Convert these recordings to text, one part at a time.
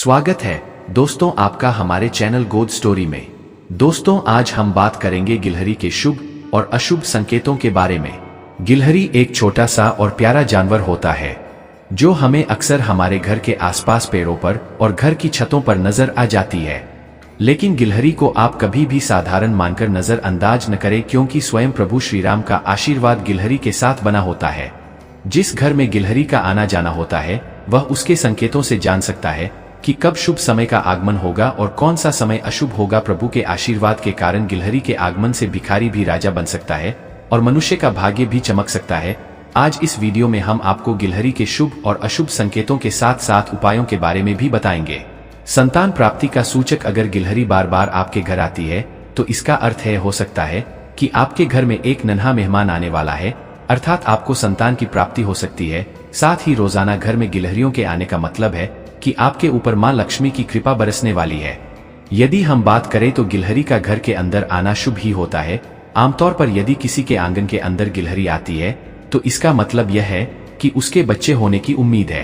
स्वागत है दोस्तों आपका हमारे चैनल गोद स्टोरी में। दोस्तों आज हम बात करेंगे गिलहरी के शुभ और अशुभ संकेतों के बारे में। गिलहरी एक छोटा सा और प्यारा जानवर होता है जो हमें अक्सर हमारे घर के आसपास पेड़ों पर और घर की छतों पर नजर आ जाती है। लेकिन गिलहरी को आप कभी भी साधारण मानकर नजरअंदाज न करें, क्योंकि स्वयं प्रभु श्री राम का आशीर्वाद गिलहरी के साथ बना होता है। जिस घर में गिलहरी का आना जाना होता है वह उसके संकेतों से जान सकता है कि कब शुभ समय का आगमन होगा और कौन सा समय अशुभ होगा। प्रभु के आशीर्वाद के कारण गिलहरी के आगमन से भिखारी भी राजा बन सकता है और मनुष्य का भाग्य भी चमक सकता है। आज इस वीडियो में हम आपको गिलहरी के शुभ और अशुभ संकेतों के साथ साथ उपायों के बारे में भी बताएंगे। संतान प्राप्ति का सूचक अगर गिलहरी बार बार आपके घर आती है तो इसका अर्थ हो सकता है कि आपके घर में एक नन्हा मेहमान आने वाला है, अर्थात आपको संतान की प्राप्ति हो सकती है। साथ ही रोजाना घर में गिलहरियों के आने का मतलब है कि आपके ऊपर मां लक्ष्मी की कृपा बरसने वाली है। यदि हम बात करें तो गिलहरी का घर के अंदर आना शुभ ही होता है। आमतौर पर यदि किसी के आंगन के अंदर गिलहरी आती है तो इसका मतलब यह है कि उसके बच्चे होने की उम्मीद है,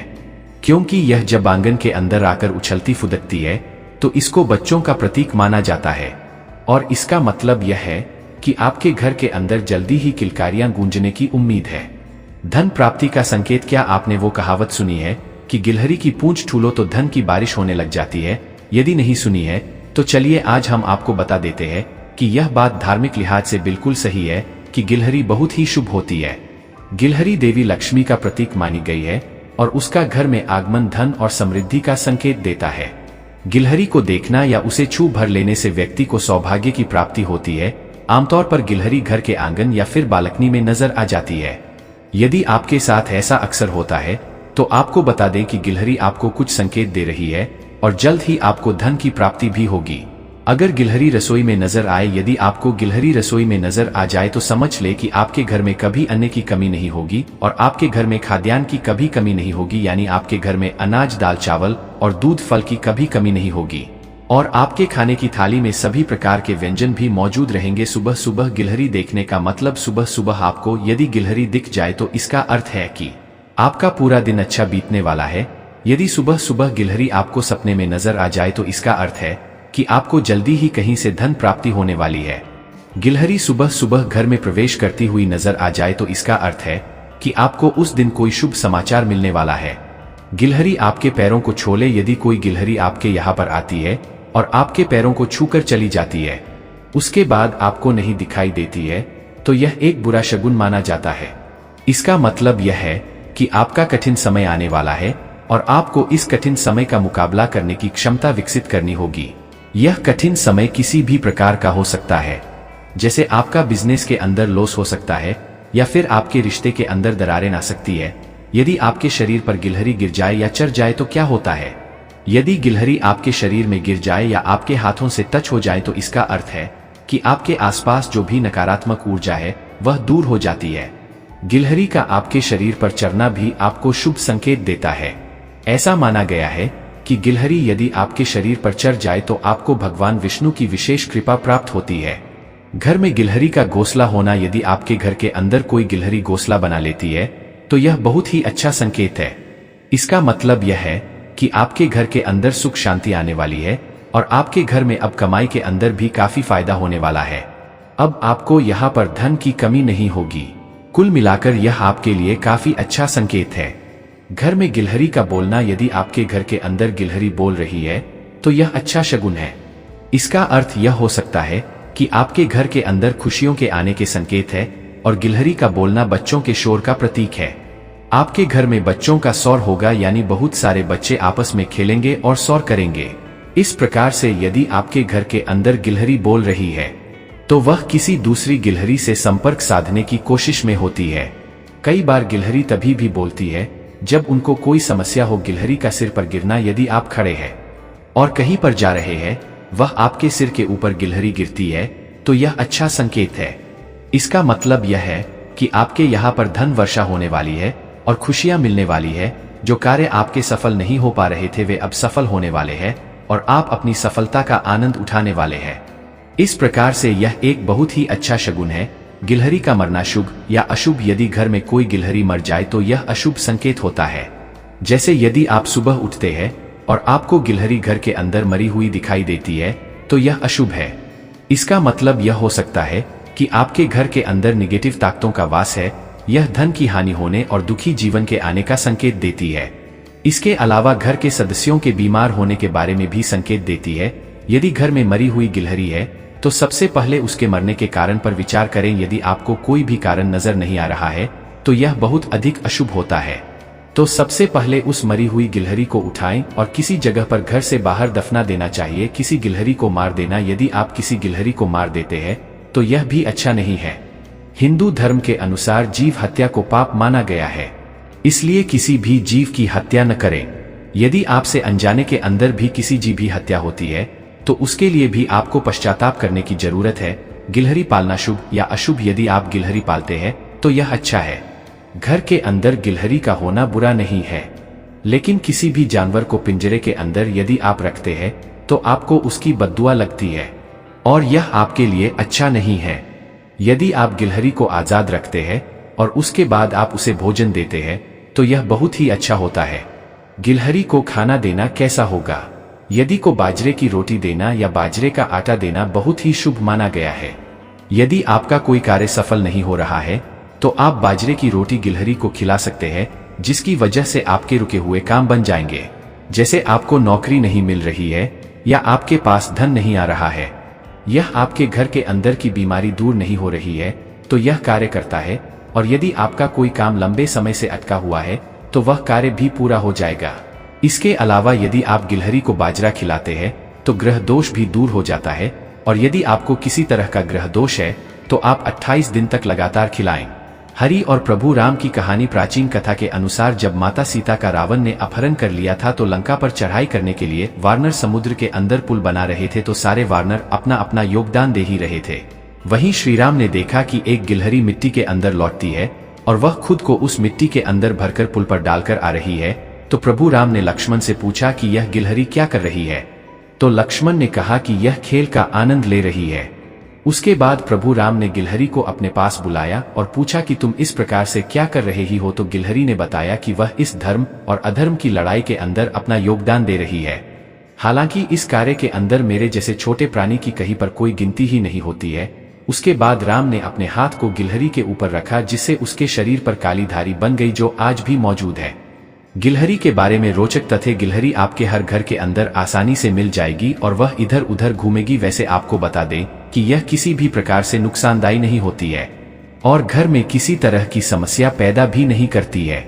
क्योंकि यह जब आंगन के अंदर आकर उछलती फुदकती है तो इसको बच्चों का प्रतीक माना जाता है। और इसका मतलब यह है कि आपके घर के अंदर जल्दी ही किलकारियां गूंजने की उम्मीद है। धन प्राप्ति का संकेत। क्या आपने वो कहावत सुनी है कि गिलहरी की पूंछ ठूलो तो धन की बारिश होने लग जाती है? यदि नहीं सुनी है तो चलिए आज हम आपको बता देते हैं कि यह बात धार्मिक लिहाज से बिल्कुल सही है कि गिलहरी बहुत ही शुभ होती है। गिलहरी देवी लक्ष्मी का प्रतीक मानी गई है और उसका घर में आगमन धन और समृद्धि का संकेत देता है। गिलहरी को देखना या उसे छू भर लेने से व्यक्ति को सौभाग्य की प्राप्ति होती है। आमतौर पर गिलहरी घर के आंगन या फिर बालकनी में नजर आ जाती है। यदि आपके साथ ऐसा अक्सर होता है तो आपको बता दें कि गिलहरी आपको कुछ संकेत दे रही है और जल्द ही आपको धन की प्राप्ति भी होगी। अगर गिलहरी रसोई में नजर आए, यदि आपको गिलहरी रसोई में नजर आ जाए तो समझ ले कि आपके घर में कभी अन्न की कमी नहीं होगी और आपके घर में खाद्यान्न की कभी कमी नहीं होगी, यानी आपके घर में अनाज दाल चावल और दूध फल की कभी कमी नहीं होगी और आपके खाने की थाली में सभी प्रकार के व्यंजन भी मौजूद रहेंगे। सुबह सुबह गिलहरी देखने का मतलब सुबह सुबह आपको यदि गिलहरी दिख जाए तो इसका अर्थ है कि आपका पूरा दिन अच्छा बीतने वाला है। यदि सुबह सुबह गिलहरी आपको सपने में नजर आ जाए तो इसका अर्थ है कि आपको जल्दी ही कहीं से धन प्राप्ति होने वाली है। गिलहरी सुबह सुबह घर में प्रवेश करती हुई नजर आ जाए तो इसका अर्थ है कि आपको उस दिन कोई शुभ समाचार मिलने वाला है। गिलहरी आपके पैरों को छूले। यदि कोई गिलहरी आपके यहाँ पर आती है और आपके पैरों को छूकर चली जाती है, उसके बाद आपको नहीं दिखाई देती है, तो यह एक बुरा शगुन माना जाता है। इसका मतलब यह है कि आपका कठिन समय आने वाला है और आपको इस कठिन समय का मुकाबला करने की क्षमता विकसित करनी होगी। यह कठिन समय किसी भी प्रकार का हो सकता है, जैसे आपका बिजनेस के अंदर लॉस हो सकता है या फिर आपके रिश्ते के अंदर दरारें आ सकती है। यदि आपके शरीर पर गिलहरी गिर जाए या चढ़ जाए तो क्या होता है? यदि गिलहरी आपके शरीर में गिर जाए या आपके हाथों से टच हो जाए तो इसका अर्थ है कि आपके आसपास जो भी नकारात्मक ऊर्जा है वह दूर हो जाती है। गिलहरी का आपके शरीर पर चढ़ना भी आपको शुभ संकेत देता है। ऐसा माना गया है कि गिलहरी यदि आपके शरीर पर चढ़ जाए तो आपको भगवान विष्णु की विशेष कृपा प्राप्त होती है। घर में गिलहरी का घोंसला होना। यदि आपके घर के अंदर कोई गिलहरी घोंसला बना लेती है तो यह बहुत ही अच्छा संकेत है। इसका मतलब यह है कि आपके घर के अंदर सुख शांति आने वाली है और आपके घर में अब कमाई के अंदर भी काफी फायदा होने वाला है। अब आपको यहाँ पर धन की कमी नहीं होगी। कुल मिलाकर यह आपके लिए काफी अच्छा संकेत है। घर में गिलहरी का बोलना। यदि आपके घर के अंदर गिलहरी बोल रही है तो यह अच्छा शगुन है। इसका अर्थ यह हो सकता है कि आपके घर के अंदर खुशियों के आने के संकेत है और गिलहरी का बोलना बच्चों के शोर का प्रतीक है। आपके घर में बच्चों का शोर होगा, यानी बहुत सारे बच्चे आपस में खेलेंगे और शोर करेंगे। इस प्रकार से यदि आपके घर के अंदर गिलहरी बोल रही है तो वह किसी दूसरी गिलहरी से संपर्क साधने की कोशिश में होती है। कई बार गिलहरी तभी भी बोलती है जब उनको कोई समस्या हो। गिलहरी का सिर पर गिरना। यदि आप खड़े हैं और कहीं पर जा रहे हैं, वह आपके सिर के ऊपर गिलहरी गिरती है तो यह अच्छा संकेत है। इसका मतलब यह है कि आपके यहाँ पर धन वर्षा होने वाली है और खुशियां मिलने वाली है। जो कार्य आपके सफल नहीं हो पा रहे थे वे अब सफल होने वाले हैं और आप अपनी सफलता का आनंद उठाने वाले हैं। इस प्रकार से यह एक बहुत ही अच्छा शगुन है। गिलहरी का मरना शुभ या अशुभ। यदि घर में कोई गिलहरी मर जाए तो यह अशुभ संकेत होता है। जैसे यदि आप सुबह उठते हैं और आपको गिलहरी घर के अंदर मरी हुई दिखाई देती है तो यह अशुभ है। इसका मतलब यह हो सकता है कि आपके घर के अंदर निगेटिव ताकतों का वास है। यह धन की हानि होने और दुखी जीवन के आने का संकेत देती है। इसके अलावा घर के सदस्यों के बीमार होने के बारे में भी संकेत देती है। यदि घर में मरी हुई गिलहरी है तो सबसे पहले उसके मरने के कारण पर विचार करें। यदि आपको कोई भी कारण नजर नहीं आ रहा है तो यह बहुत अधिक अशुभ होता है। तो सबसे पहले उस मरी हुई गिलहरी को उठाएं और किसी जगह पर घर से बाहर दफना देना चाहिए। किसी गिलहरी को मार देना, यदि आप किसी गिलहरी को मार देते हैं तो यह भी अच्छा नहीं है। हिंदू धर्म के अनुसार जीव हत्या को पाप माना गया है, इसलिए किसी भी जीव की हत्या न करें। यदि आपसे अनजाने के अंदर भी किसी जीव की हत्या होती है तो उसके लिए भी आपको पश्चाताप करने की जरूरत है। गिलहरी पालना शुभ या अशुभ? यदि आप गिलहरी पालते हैं तो यह अच्छा है। घर के अंदर गिलहरी का होना बुरा नहीं है, लेकिन किसी भी जानवर को पिंजरे के अंदर यदि आप रखते हैं तो आपको उसकी बद्दुआ लगती है और यह आपके लिए अच्छा नहीं है। यदि आप गिलहरी को आजाद रखते हैं और उसके बाद आप उसे भोजन देते हैं तो यह बहुत ही अच्छा होता है। गिलहरी को खाना देना कैसा होगा? यदि को बाजरे की रोटी देना या बाजरे का आटा देना बहुत ही शुभ माना गया है। यदि आपका कोई कार्य सफल नहीं हो रहा है तो आप बाजरे की रोटी गिलहरी को खिला सकते हैं, जिसकी वजह से आपके रुके हुए काम बन जाएंगे। जैसे आपको नौकरी नहीं मिल रही है या आपके पास धन नहीं आ रहा है, यह आपके घर के अंदर की बीमारी दूर नहीं हो रही है तो यह कार्य करता है। और यदि आपका कोई काम लंबे समय से अटका हुआ है तो वह कार्य भी पूरा हो जाएगा। इसके अलावा यदि आप गिलहरी को बाजरा खिलाते हैं तो ग्रह दोष भी दूर हो जाता है। और यदि आपको किसी तरह का ग्रह दोष है तो आप 28 दिन तक लगातार खिलाएं। हरि और प्रभु राम की कहानी। प्राचीन कथा के अनुसार जब माता सीता का रावण ने अपहरण कर लिया था तो लंका पर चढ़ाई करने के लिए वानर समुद्र के अंदर पुल बना रहे थे, तो सारे वानर अपना अपना योगदान दे ही रहे थे। वहीं श्री राम ने देखा कि एक गिलहरी मिट्टी के अंदर लौटती है और वह खुद को उस मिट्टी के अंदर भरकर पुल पर डालकर आ रही है। तो प्रभु राम ने लक्ष्मण से पूछा कि यह गिलहरी क्या कर रही है? तो लक्ष्मण ने कहा कि यह खेल का आनंद ले रही है। उसके बाद प्रभु राम ने गिलहरी को अपने पास बुलाया और पूछा कि तुम इस प्रकार से क्या कर रहे ही हो? तो गिलहरी ने बताया कि वह इस धर्म और अधर्म की लड़ाई के अंदर अपना योगदान दे रही है। हालांकि इस कार्य के अंदर मेरे जैसे छोटे प्राणी की कहीं पर कोई गिनती ही नहीं होती है। उसके बाद राम ने अपने हाथ को गिलहरी के ऊपर रखा, जिससे उसके शरीर पर काली धारी बन गई, जो आज भी मौजूद है। गिलहरी के बारे में रोचक तथ्य। गिलहरी आपके हर घर के अंदर आसानी से मिल जाएगी और वह इधर उधर घूमेगी। वैसे आपको बता दें कि यह किसी भी प्रकार से नुकसानदायी नहीं होती है और घर में किसी तरह की समस्या पैदा भी नहीं करती है।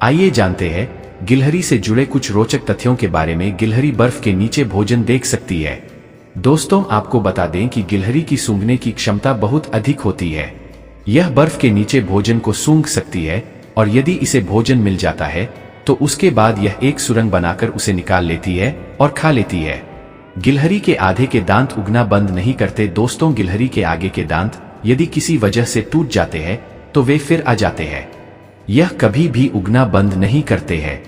आइए जानते हैं गिलहरी से जुड़े कुछ रोचक तथ्यों के बारे में। गिलहरी बर्फ के नीचे भोजन देख सकती है। दोस्तों, आपको बता दें कि गिलहरी की सूंघने की क्षमता बहुत अधिक होती है। यह बर्फ के नीचे भोजन को सूंघ सकती है और यदि इसे भोजन मिल जाता है तो उसके बाद यह एक सुरंग बनाकर उसे निकाल लेती है और खा लेती है। गिलहरी के आधे के दांत उगना बंद नहीं करते। दोस्तों, गिलहरी के आगे के दांत यदि किसी वजह से टूट जाते हैं तो वे फिर आ जाते हैं। यह कभी भी उगना बंद नहीं करते हैं।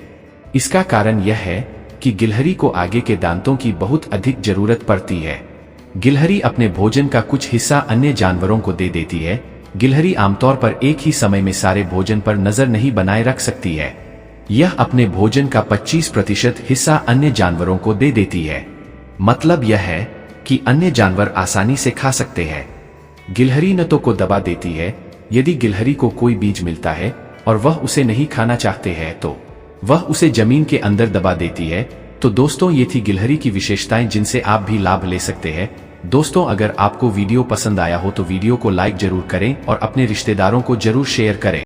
इसका कारण यह है कि गिलहरी को आगे के दांतों की बहुत अधिक जरूरत पड़ती है। गिलहरी अपने भोजन का कुछ हिस्सा अन्य जानवरों को दे देती है। गिलहरी आमतौर पर एक ही समय में सारे भोजन पर नजर नहीं बनाए रख सकती है। यह अपने भोजन का 25% हिस्सा अन्य जानवरों को दे देती है। मतलब यह है कि अन्य जानवर आसानी से खा सकते हैं। गिलहरी नतों को दबा देती है। यदि गिलहरी को कोई बीज मिलता है और वह उसे नहीं खाना चाहते हैं तो वह उसे जमीन के अंदर दबा देती है। तो दोस्तों, ये थी गिलहरी की विशेषताएं जिनसे आप भी लाभ ले सकते हैं। दोस्तों, अगर आपको वीडियो पसंद आया हो तो वीडियो को लाइक जरूर करें और अपने रिश्तेदारों को जरूर शेयर करें।